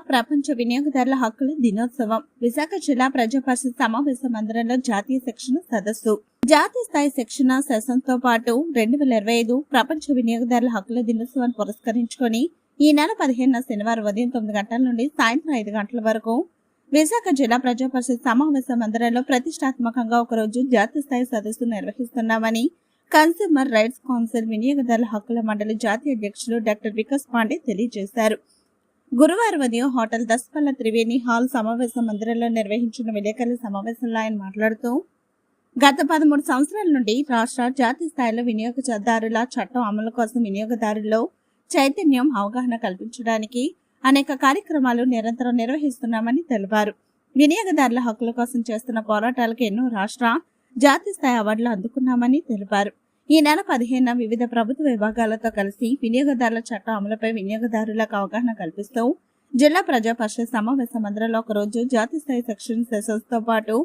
ప్రపంచ వినియోగదారుల హక్కుల దినోత్సవం. విశాఖ జిల్లా ప్రజా పరిషత్ సమావేశ మందిరంలో జాతీయ శిక్షణ సదస్సు. జాతీయ స్థాయి శిక్షణ సెషన్ తో పాటు 2025 ప్రపంచ వినియోగదారుల హక్కుల దినోత్సవాన్ని పురస్కరించుకొని ఈ నెల 15న శనివారం ఉదయం 9 గంటల నుండి సాయంత్రం 5 గంటల వరకు విశాఖ జిల్లా ప్రజా పరిషత్ సమావేశ మందిరంలో ప్రతిష్టాత్మకంగా ఒకరోజు జాతీయ స్థాయి సదస్సు నిర్వహిస్తున్నామని కన్స్యూమర్ రైట్స్ కౌన్సిల్ వినియోగదారుల హక్కుల మండలి జాతీయ అధ్యక్షులు డాక్టర్ వికాస్ పాండే తెలియజేశారు. గురువారం ఉదయం హోటల్ దస్పల్ల త్రివేణి హాల్ సమావేశ మందిరంలో నిర్వహించిన విలేకరుల సమావేశంలో ఆయన మాట్లాడుతూ గత 13 సంవత్సరాల నుండి రాష్ట్ర జాతీయ స్థాయిలో వినియోగదారుల చట్టం అమలు కోసం వినియోగదారుల్లో చైతన్యం అవగాహన కల్పించడానికి అనేక కార్యక్రమాలు నిరంతరం నిర్వహిస్తున్నామని తెలిపారు. వినియోగదారుల హక్కుల కోసం చేస్తున్న పోరాటాలకు ఎన్నో రాష్ట్ర జాతీయ స్థాయి అవార్డులు అందుకున్నామని తెలిపారు. ఈ నెల 15న వివిధ ప్రభుత్వ విభాగాలతో కలిసి వినియోగదారుల చట్టం అమలుపై వినియోగదారులకు అవగాహన కల్పిస్తూ జిల్లా ప్రజా పరిషత్ సమావేశ మందిరంలో ఒకరోజు జాతీయ స్థాయి శిక్షణ సెషన్స్ తో పాటు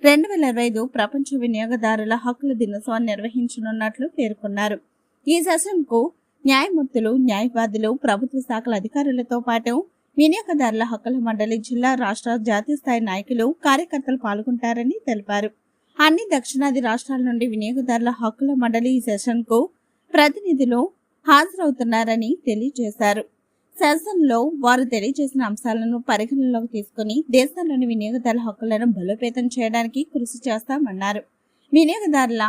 2025 ప్రపంచ వినియోగదారుల హక్కుల దినోత్సవాన్ని నిర్వహించనున్నట్లు పేర్కొన్నారు. ఈ సెషన్ కు న్యాయమూర్తులు, న్యాయవాదులు, ప్రభుత్వ శాఖల అధికారులతో పాటు వినియోగదారుల హక్కుల మండలి జిల్లా, రాష్ట్ర, జాతీయ స్థాయి నాయకులు, కార్యకర్తలు పాల్గొంటారని తెలిపారు. అన్ని దక్షిణాది రాష్ట్రాల నుండి వినియోగదారుల హక్కుల మండలి ఈ సెషన్ కు ప్రతినిధులు హాజరవుతున్నారని తెలియజేశారు. సెషన్ లో వారు తెలియజేసిన అంశాలను పరిగణనలోకి తీసుకుని దేశంలోని వినియోగదారుల హక్కులను బలోపేతం చేయడానికి కృషి చేస్తామన్నారు. వినియోగదారుల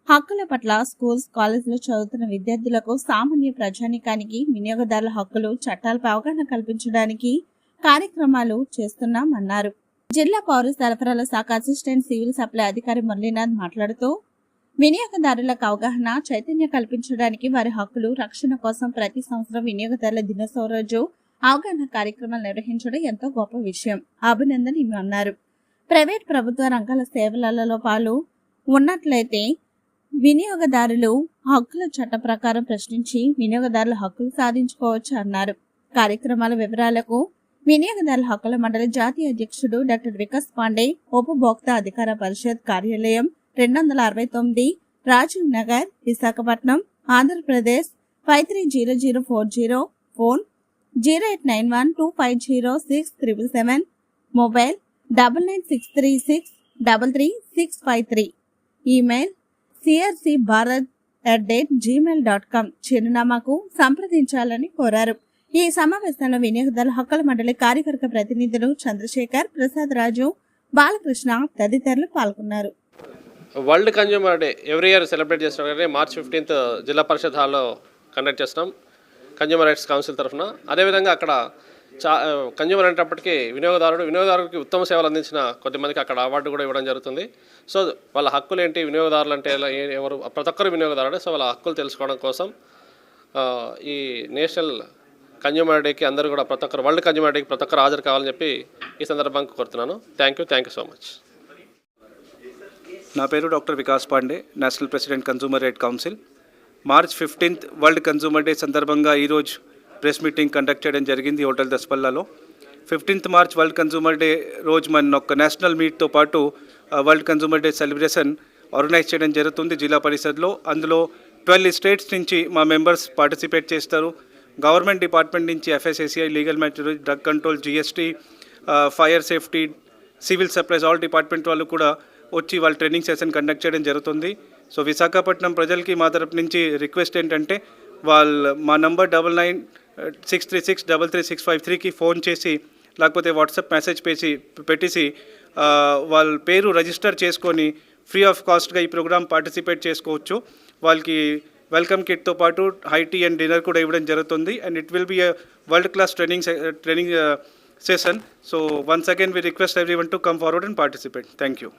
హక్కుల పట్ల స్కూల్స్, కాలేజీలో చదువుతున్న విద్యార్థులకు, సామాన్య ప్రజానీకానికి వినియోగదారుల హక్కులు, చట్టాలపై అవగాహన కల్పించడానికి కార్యక్రమాలు చేస్తున్నామన్నారు. జిల్లా పౌర సరఫరాల శాఖ అసిస్టెంట్ సివిల్ సప్లై అధికారి మురళీనాథ్ మాట్లాడుతూ వినియోగదారులకు అవగాహన, చైతన్యం కల్పించడానికి వారి హక్కులు రక్షణ కోసం ప్రతి సంవత్సరం వినియోగదారుల దినోత్సవం రోజు అవగాహన కార్యక్రమాలు నిర్వహించడం ఎంతో గొప్ప విషయం, అభినందనీయమన్నారు. ప్రైవేట్, ప్రభుత్వ రంగాల సేవలలో పాలు ఉన్నట్లయితే వినియోగదారులు హక్కుల చట్ట ప్రకారం ప్రశ్నించి వినియోగదారుల హక్కులు సాధించుకోవచ్చు అన్నారు. కార్యక్రమాల వివరాలకు వినియోగదారుల హక్కుల మండలి జాతీయ అధ్యక్షుడు డాక్టర్ వికాస్ పాండే, ఉపభోక్తా అధికార పరిషత్ కార్యాలయం 269, Rajiv Nagar, Visakhapatnam, Andhra Pradesh 530040, phone 0891250677, mobile 9963633653, email crcbharat@gmail.com చిరునామాకు సంప్రదించాలని కోరారు. ఈ సమావేశంలో వినియోగదారుల హక్కుల మండలి కార్యవర్గ ప్రతినిధులు చంద్రశేఖర్, ప్రసాద్ రాజు, బాలకృష్ణ తదితరులు పాల్గొన్నారు. World consumer day every year celebrate చేస్తున్నాం కానీ మార్చ్ 15th జిల్లా పరిషత్ హాల్లో కండక్ట్ చేస్తున్నాం కన్జ్యూమర్ రైట్స్ కౌన్సిల్ తరఫున. అదేవిధంగా అక్కడ కన్జ్యూమర్ అనేటప్పటికీ వినియోగదారుడికి ఉత్తమ సేవలు అందించిన కొద్దిమందికి అక్కడ అవార్డు కూడా ఇవ్వడం జరుగుతుంది. సో వాళ్ళ హక్కులు ఏంటి, వినియోగదారులు అంటే ఎవరు, ప్రతి ఒక్కరు వినియోగదారుడే. సో వాళ్ళ హక్కులు తెలుసుకోవడం కోసం ఈ నేషనల్ కన్జ్యూమర్ డేకి అందరూ కూడా ప్రతి ఒక్కరు, వరల్డ్ కన్జ్యూమర్ డేకి ప్రతి ఒక్కరు హాజరు కావాలని చెప్పి ఈ సందర్భంగా కోరుతున్నాను. Thank you so much. నా పేరు doctor Vikas Pandey, national president consumer right council. March 15th world consumer day సందర్భంగా ఈరోజు ప్రెస్ మీటింగ్ కండక్ట్ చేయడం జరిగింది హోటల్ దస్పల్లాలో. 15th March world consumer day రోజు మన ఒక నేషనల్ మీట్తో పాటు world consumer day celebration organise చేయడం జరుగుతుంది జిల్లా పరిషత్లో. అందులో 12 స్టేట్స్ నుంచి మా మెంబర్స్ పార్టిసిపేట్ చేస్తారు. గవర్నమెంట్ డిపార్ట్మెంట్ నుంచి FSSAI, legal material, drug control, GST, fire safety, civil supplies, all department వాళ్ళు కూడా వచ్చి వాళ్ళ ట్రైనింగ్ సెషన్ కండక్ట్ చేయడం జరుగుతుంది. సో విశాఖపట్నం ప్రజలకి మా తరపు నుంచి రిక్వెస్ట్ ఏంటంటే మా నంబర్ 996336333653కి ఫోన్ చేసి లేకపోతే వాట్సాప్ మెసేజ్ పెట్టేసి వాళ్ళ పేరు రిజిస్టర్ చేసుకొని ఫ్రీ ఆఫ్ కాస్ట్గా ఈ ప్రోగ్రామ్ పార్టిసిపేట్ చేసుకోవచ్చు. వాళ్ళకి వెల్కమ్ కిట్తో పాటు హై టీ అండ్ డిన్నర్ కూడా ఇవ్వడం జరుగుతుంది. And it will be a world class training session. So once again we request everyone to come forward and participate. Thank you.